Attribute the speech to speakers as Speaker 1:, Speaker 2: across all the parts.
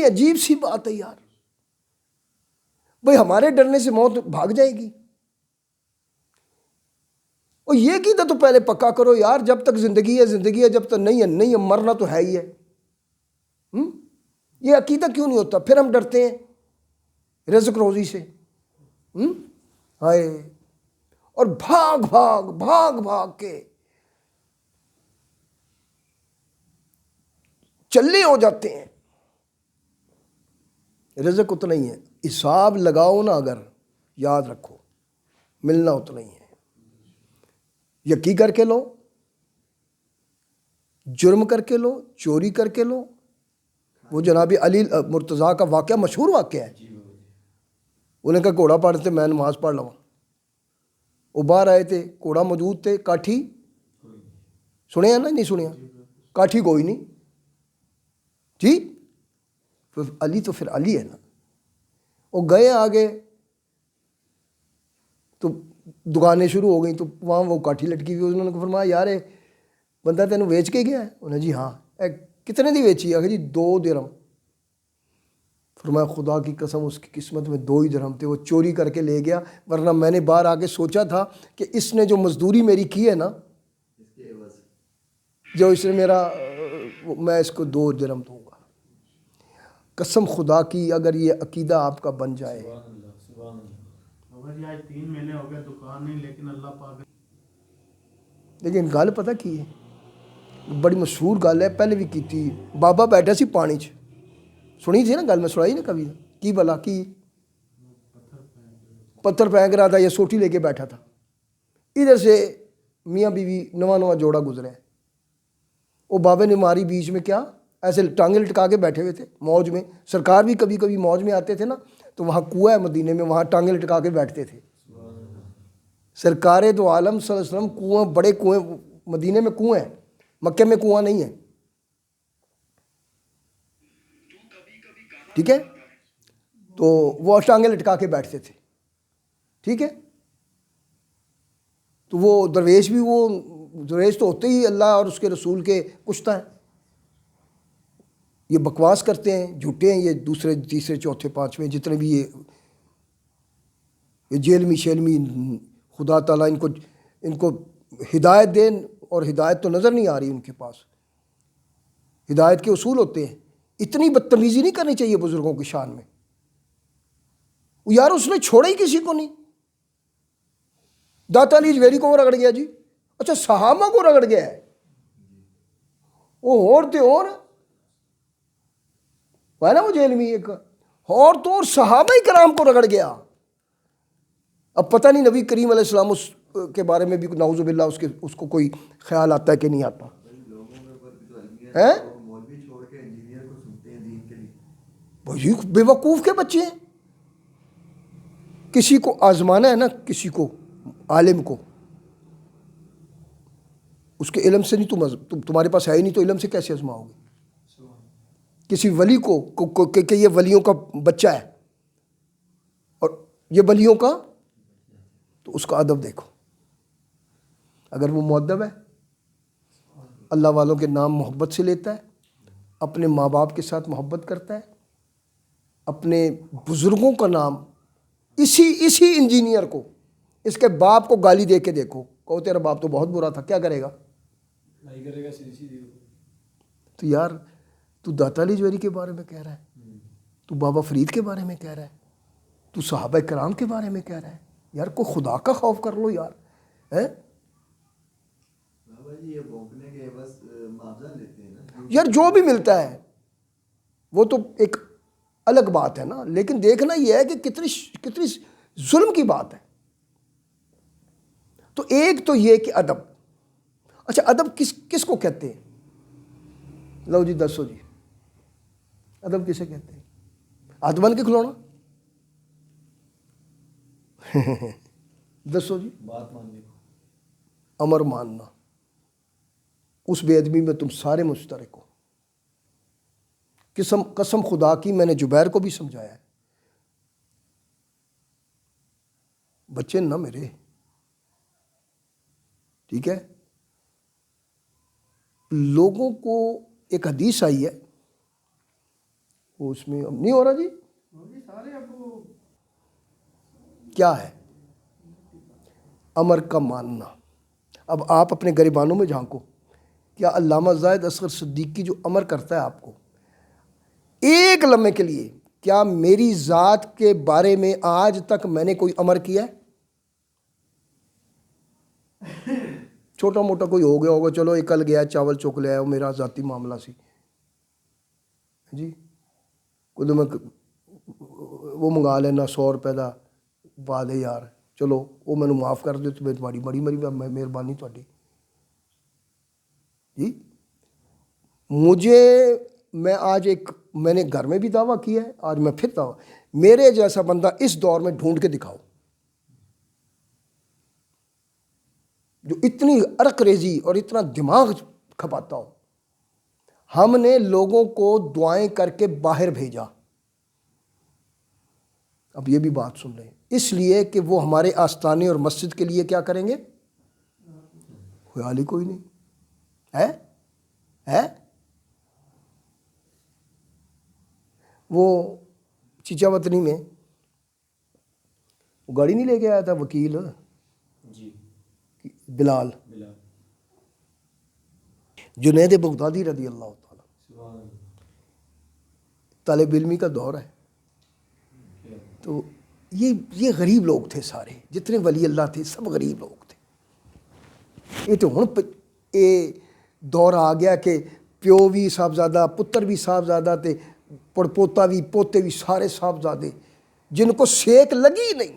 Speaker 1: کتنی عجیب سی بات ہے یار. بھئی ہمارے ڈرنے سے موت بھاگ جائے گی. اور یہ عقیدہ تو پہلے پکا کرو یار، جب تک زندگی ہے زندگی ہے، جب تک نہیں ہے نہیں ہے، مرنا تو ہے ہی ہے. یہ عقیدہ کیوں نہیں ہوتا؟ پھر ہم ڈرتے ہیں رزق روزی سے. ہائے، اور بھاگ بھاگ بھاگ بھاگ کے چلے ہو جاتے ہیں. رزق اتنا ہی ہے، حساب لگاؤ نا اگر، یاد رکھو ملنا اتنا ہی ہے. یقین کر کے لو، جرم کر کے لو، چوری کر کے لو. وہ جناب علی مرتضیٰ کا واقعہ مشہور واقعہ ہے. انہیں کہا گھوڑا پڑھتے میں نماز پڑھ لوں. وہ باہر آئے تھے، گھوڑا موجود تھے، کاٹھی سنے ہیں نا؟ نہیں سنیا؟ کاٹھی کوئی نہیں جی. علی تو پھر علی ہے نا. وہ گئے آگے تو دکانیں شروع ہو گئیں، تو وہاں وہ کاٹھی لٹکی ہوئی. انہوں نے فرمایا یار بندہ تینوں بیچ کے گیا ہے؟ انہوں نے جی ہاں. کتنے دی بیچی ہے؟ جی 2 درہم. فرمایا خدا کی قسم اس کی قسمت میں 2 ہی درہم تھے، وہ چوری کر کے لے گیا، ورنہ میں نے باہر آ کے سوچا تھا کہ اس نے جو مزدوری میری کی ہے نا، جو اس نے میرا، میں اس کو 2 درہم دوں گا. قسم خدا کی اگر یہ عقیدہ آپ کا بن جائے.
Speaker 2: آج 3 مہینے ہو گئے دکان نہیں، لیکن اللہ پاک.
Speaker 1: لیکن گل پتہ کی ہے، بڑی مشہور گل ہے، پہلے بھی کی تھی. بابا بیٹھا سی پانی چ، سنی تھی نا گل، میں سنائی نا کبھی. کی بلا کی پتھر پھینک رہا تھا یا سوٹی لے کے بیٹھا تھا. ادھر سے میاں بیوی نواں جوڑا گزرا ہے. وہ بابے نے ماری بیچ میں کیا، ایسے ٹانگیں لٹکا کے بیٹھے ہوئے تھے موج میں. سرکار بھی کبھی کبھی موج میں آتے تھے نا، تو وہاں کنواں ہے مدینے میں، وہاں ٹانگیں لٹکا کے بیٹھتے تھے. سرکار دو عالم صلی اللہ علیہ وسلم کنواں، بڑے کنویں مدینے میں کنویں ہیں، مکے میں کنواں نہیں ہے. ٹھیک ہے، تو وہ ٹانگیں لٹکا کے بیٹھتے تھے. ٹھیک ہے، تو وہ درویش بھی، وہ درویش تو ہوتے ہی اللہ اور اس کے رسول کے کشتا ہے. یہ بکواس کرتے ہیں، جھوٹے ہیں، یہ دوسرے تیسرے چوتھے پانچویں جتنے بھی یہ جیلمی شیلمی. خدا تعالیٰ ان کو ہدایت دیں، اور ہدایت تو نظر نہیں آ رہی ان کے پاس. ہدایت کے اصول ہوتے ہیں. اتنی بدتمیزی نہیں کرنی چاہیے بزرگوں کی شان میں. یار اس نے چھوڑا ہی کسی کو نہیں. داتا علی جویری کو رگڑ گیا جی. اچھا صحابہ کو رگڑ گیا ہے، وہ اور تھے اور ہے نا، وہ جیل میں ایک اور تو اور صحابہ کرام کو رگڑ گیا. اب پتہ نہیں نبی کریم علیہ السلام اس کے بارے میں بھی نعوذ باللہ اس کو کوئی خیال آتا ہے کہ نہیں آتا ہے. بے وقوف کے بچے ہیں. کسی کو آزمانا ہے نا، کسی کو عالم کو، اس کے علم سے نہیں، تمہارے پاس ہے ہی نہیں تو علم سے کیسے آزماؤ گے؟ کسی ولی کو کہ یہ ولیوں کا بچہ ہے اور یہ ولیوں کا، تو اس کا ادب دیکھو. اگر وہ مؤدب ہے، اللہ والوں کے نام محبت سے لیتا ہے، اپنے ماں باپ کے ساتھ محبت کرتا ہے، اپنے بزرگوں کا نام، اسی انجینئر کو، اس کے باپ کو گالی دے کے دیکھو، کہو تیرا باپ تو بہت برا تھا، کیا کرے گا؟ نہیں کرے گا. تو یار تو داتا علی جویری کے بارے میں کہہ رہا ہے، تو بابا فرید کے بارے میں کہہ رہا ہے، تو صحابہ کرام کے بارے میں کہہ رہا ہے. یار کوئی خدا کا خوف کر لو یار. یار جو بھی ملتا ہے وہ تو ایک الگ بات ہے نا، لیکن دیکھنا یہ ہے کہ کتنی ظلم کی بات ہے. تو ایک تو یہ کہ ادب. اچھا ادب کس کو کہتے ہیں؟ لو جی دسو جی، ادب کسے کہتے ہیں؟ ہاتھ بن کے کھلونا؟ دسو جی. بات ماننے کو، امر ماننا. اس بے ادبی میں تم سارے مشترک ہو. قسم خدا کی میں نے جبیر کو بھی سمجھایا ہے، بچے نہ میرے، ٹھیک ہے. لوگوں کو ایک حدیث آئی ہے، اس میں اب نہیں ہو رہا جی.
Speaker 2: وہ بھی سارے اب وہ
Speaker 1: کیا ہے امر کا ماننا؟ اب آپ اپنے گریبانوں میں جھانکو. کیا علامہ زاہد اصغر صدیقی جو امر کرتا ہے آپ کو ایک لمحے کے لیے، کیا میری ذات کے بارے میں آج تک میں نے کوئی امر کیا ہے؟ چھوٹا موٹا کوئی ہو گیا ہوگا، چلو یہ کل گیا چاول چوک لے آیا، وہ میرا ذاتی معاملہ سی جی. کوئی تو میں وہ منگا لینا 100 روپے دا بعد ہے یار، چلو وہ میں نے معاف کر دے تو تمہاری بڑی مہربانی تھوڑی جی. مجھے میں آج میں نے گھر میں بھی دعویٰ کیا ہے، آج میں پھر دعویٰ، میرے جیسا بندہ اس دور میں ڈھونڈ کے دکھاؤ جو اتنی عرق ریزی اور اتنا دماغ کھپاتا ہو. ہم نے لوگوں کو دعائیں کر کے باہر بھیجا. اب یہ بھی بات سن لیں، اس لیے کہ وہ ہمارے آستانے اور مسجد کے لیے کیا کریں گے؟ خیال ہی کوئی نہیں ہے. وہ چیچا وطنی میں وہ گاڑی نہیں لے کے آیا تھا وکیل
Speaker 3: جی
Speaker 1: بلال، جنید بغدادی رضی اللہ تعالیٰ، طالب علمی کا دور ہے. تو یہ غریب لوگ تھے سارے، جتنے ولی اللہ تھے سب غریب لوگ تھے. یہ تو ہن یہ دور آ گیا کہ پیو بھی صاحبزادہ، پتر بھی صاحبزادہ تھے، پڑپوتا بھی، پوتے بھی سارے صاحبزادے، جن کو سیک لگی نہیں.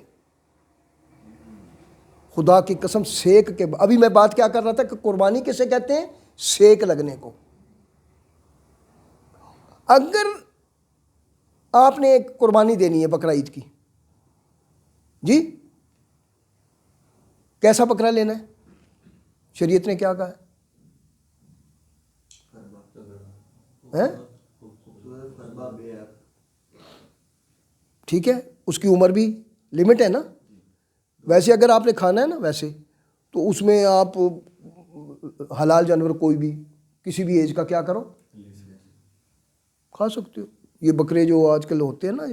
Speaker 1: خدا کی قسم سیک کے ابھی میں بات کیا کر رہا تھا کہ قربانی کسے کہتے ہیں؟ سیک لگنے کو. اگر آپ نے ایک قربانی دینی ہے بقرہ عید کی جی، کیسا بکرا لینا ہے؟ شریعت نے کیا کہا ہے؟ ٹھیک ہے، اس کی عمر بھی لمٹ ہے نا. ویسے اگر آپ نے کھانا ہے نا ویسے تو اس میں آپ حلال جانور کوئی بھی کسی بھی ایج کا کیا کرو کھا سکتے ہو. یہ بکرے جو آج کل ہوتے ہیں نا،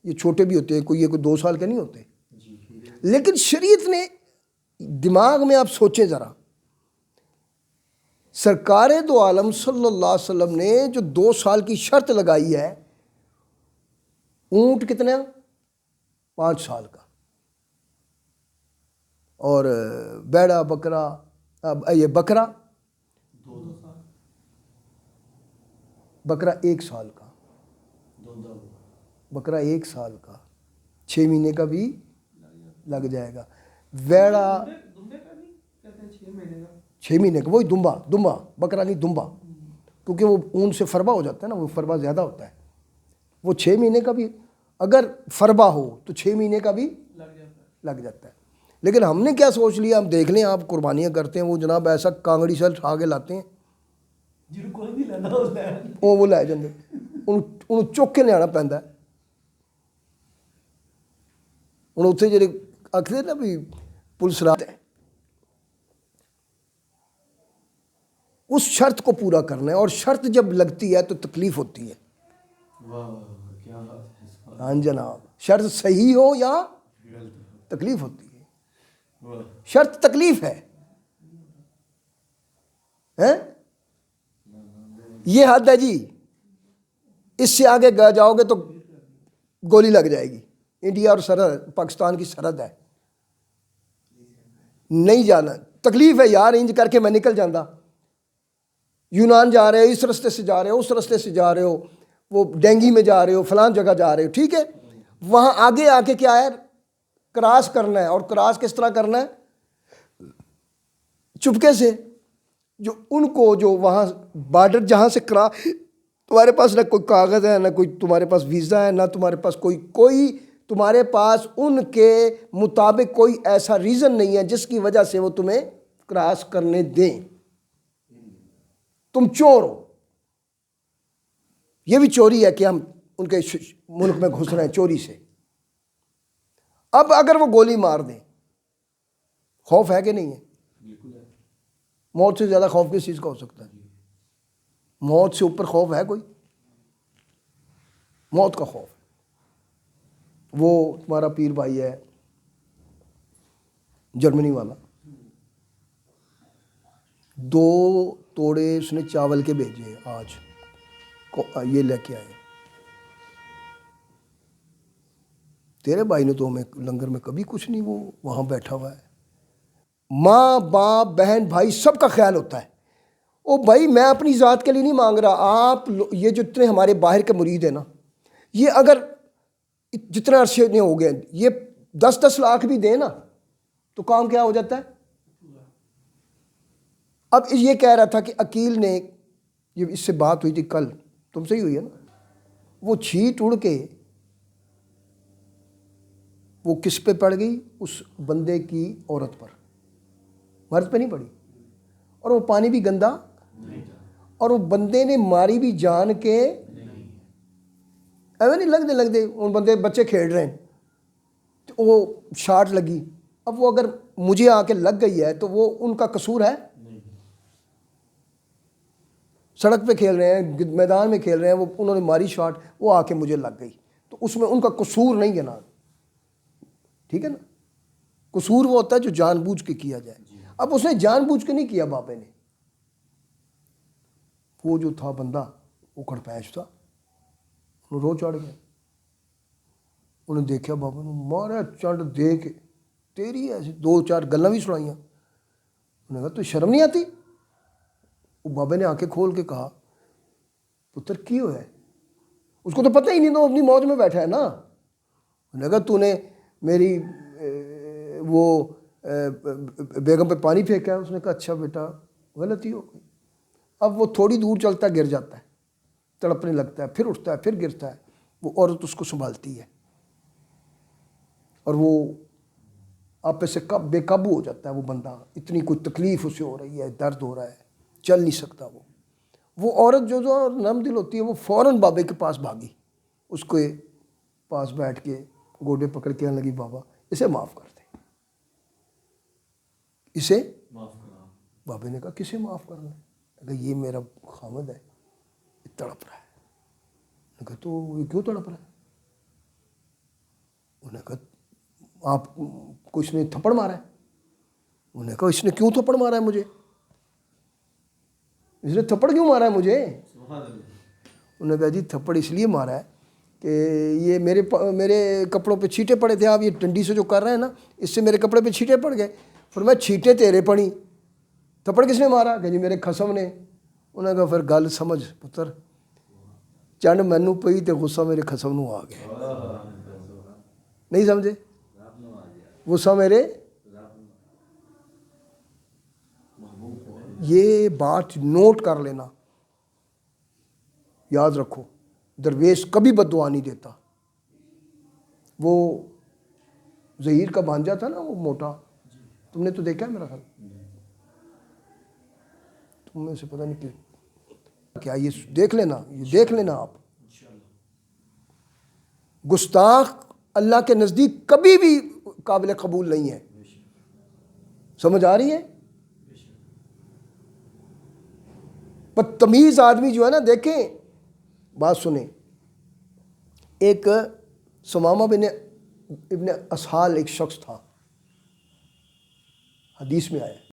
Speaker 1: یہ چھوٹے بھی ہوتے ہیں، کوئی 2 سال کے نہیں ہوتے. لیکن شریعت نے دماغ میں آپ سوچیں ذرا، سرکار دو عالم صلی اللہ علیہ وسلم نے جو 2 سال کی شرط لگائی ہے، اونٹ کتنے 5 سال کا، اور بیڑا بکرا یہ بکرا 1 سال کا، بکرا 1 سال کا 6 مہینے کا بھی لگ جائے گا. ویڑا 6 مہینے کا، وہی دمبا بکرا نہیں دمبا، کیونکہ وہ اون سے فربا ہو جاتا ہے نا، وہ فربا زیادہ ہوتا ہے. وہ 6 مہینے کا بھی اگر فربا ہو تو 6 مہینے کا بھی لگ جاتا ہے. لیکن ہم نے کیا سوچ لیا، ہم دیکھ لیں آپ قربانیاں کرتے ہیں، وہ جناب ایسا کانگڑی سیل اٹھا کے لاتے ہیں، وہ لے جاندے، انہوں چک کے لیانا پہنتا ہے. ہوں اتنے جڑے آخر نا بھی پولیس رات ہے، اس شرط کو پورا کرنا ہے، اور شرط جب لگتی ہے تو تکلیف ہوتی ہے. ہاں جناب، شرط صحیح ہو یا تکلیف ہوتی ہے. شرط تکلیف ہے. یہ حد ہے جی، اس سے آگے جاؤ گے تو گولی لگ جائے گی. انڈیا اور سرحد پاکستان کی سرحد ہے، نہیں جانا. تکلیف ہے یار، انج کر کے میں نکل جاندہ. یونان جا رہے ہو، اس رستے سے جا رہے ہو، اس رستے سے جا رہے ہو، وہ ڈینگی میں جا رہے ہو، فلان جگہ جا رہے ہو، ٹھیک ہے. وہاں آگے آ کے کیا ہے، کراس کرنا ہے. اور کراس کس طرح کرنا ہے؟ چپکے سے. جو ان کو جو وہاں بارڈر جہاں سے تمہارے پاس نہ کوئی کاغذ ہے، نہ کوئی تمہارے پاس ویزا ہے، نہ تمہارے پاس کوئی تمہارے پاس ان کے مطابق کوئی ایسا ریزن نہیں ہے جس کی وجہ سے وہ تمہیں کراس کرنے دیں. تم چور ہو. یہ بھی چوری ہے کہ ہم ان کے ملک میں گھس رہے ہیں چوری سے. اب اگر وہ گولی مار دیں، خوف ہے کہ نہیں ہے؟ موت سے زیادہ خوف کس چیز کا ہو سکتا ہے؟ موت سے اوپر خوف ہے کوئی؟ موت کا خوف. وہ تمہارا پیر بھائی ہے جرمنی والا, 2 توڑے اس نے چاول کے بھیجے آج, یہ لے کے آئے. تیرے بھائی نے تو ہمیں لنگر میں کبھی کچھ نہیں, وہ وہاں بیٹھا ہوا ہے. ماں باپ بہن بھائی سب کا خیال ہوتا ہے. او بھائی میں اپنی ذات کے لیے نہیں مانگ رہا, آپ یہ جو اتنے ہمارے باہر کے مرید ہیں نا, یہ اگر جتنا عرصے نے ہو گئے یہ 10-10 لاکھ بھی دیں نا تو کام کیا ہو جاتا ہے. اب یہ کہہ رہا تھا کہ عقیل نے, یہ اس سے بات ہوئی تھی کل, تم سے ہی ہوئی ہے نا, وہ چھیٹ اڑ کے وہ کس پہ پڑ گئی, اس بندے کی عورت پر, مرد پہ نہیں پڑی. اور وہ پانی بھی گندا, اور وہ بندے نے ماری بھی جان کے, ایویں نہیں لگ دے ان بندے بچے کھیل رہے ہیں تو وہ شاٹ لگی. اب وہ اگر مجھے آ کے لگ گئی ہے تو وہ ان کا قصور ہے. سڑک پہ کھیل رہے ہیں, میدان میں کھیل رہے ہیں, وہ انہوں نے ماری شاٹ, وہ آ کے مجھے لگ گئی, تو اس میں ان کا قصور نہیں ہے نا, ٹھیک ہے نا. قصور وہ ہوتا ہے جو جان بوجھ کے کیا جائے. اب اس نے جان بوجھ کے نہیں کیا بابے نے, وہ جو تھا بندہ وہ کڑپیش تھا, انہوں رو چڑھ گیا. انہوں نے دیکھا بابا نے مارا چنڈ دے کے, تیری ایسی 2-4 گلاں بھی سنائیاں. انہوں نے کہا تو شرم نہیں آتی. وہ بابے نے آنکھیں کھول کے کہا پتر کی ہوا ہے, اس کو تو پتہ ہی نہیں, تو اپنی موج میں بیٹھا ہے نا. انہوں نے کہا تو نے میری وہ بیگم پہ پانی پھینکا ہے. اس نے کہا اچھا بیٹا غلطی ہو گئی. اب وہ تھوڑی دور چلتا ہے, گر جاتا ہے, تڑپنے لگتا ہے, پھر اٹھتا ہے, پھر گرتا ہے. وہ عورت اس کو سنبھالتی ہے اور وہ آپے سے بے قابو ہو جاتا ہے. وہ بندہ, اتنی کوئی تکلیف اسے ہو رہی ہے, درد ہو رہا ہے, چل نہیں سکتا. وہ عورت جو نرم دل ہوتی ہے وہ فوراً بابے کے پاس بھاگی, اس کے پاس بیٹھ کے گوڈے پکڑ کے کہنے لگی بابا اسے معاف کر دے, اسے معاف کرنا. بابے نے کہا کسے معاف کرنا؟ کہ یہ میرا خامد ہے, یہ تڑپ رہا ہے. نے کہا تو یہ کیوں تڑپ رہا ہے؟ انہوں نے کہا آپ کو اس نے تھپڑ مارا ہے. انہوں نے کہا اس نے کیوں تھپڑ مارا ہے مجھے, اس نے تھپڑ کیوں مارا ہے مجھے؟ انہوں نے کہا جی تھپڑ اس لیے مارا ہے کہ یہ میرے کپڑوں پہ چھینٹے پڑے تھے, آپ یہ ٹنڈی سے جو کر رہے ہیں نا, اس سے میرے کپڑے پہ چھینٹے پڑ گئے. پھر میں چھینٹے تیرے پڑی, تھپڑ کس نے مارا؟ کہ جی میرے خصم نے. انہوں نے کہا پھر گل سمجھ پتر, چنڈ مینوں پئی تے غصہ میرے خصم نو آ گیا. نہیں سمجھے؟ غصہ میرے, یہ بات نوٹ کر لینا, یاد رکھو. درویش کبھی بد دعا نہیں دیتا. وہ ظہیر کا بھانجا تھا نا, وہ موٹا, تم نے تو دیکھا ہے میرا خیال, تم میں سے پتہ نہیں کیا, یہ دیکھ لینا, یہ دیکھ لینا آپ. گستاخ اللہ کے نزدیک کبھی بھی قابل قبول نہیں ہے. سمجھ آ رہی ہے؟ بدتمیز آدمی جو ہے نا, دیکھیں بات سنیں, ایک سمامہ ابن اسحال ایک شخص تھا, حدیث میں آیا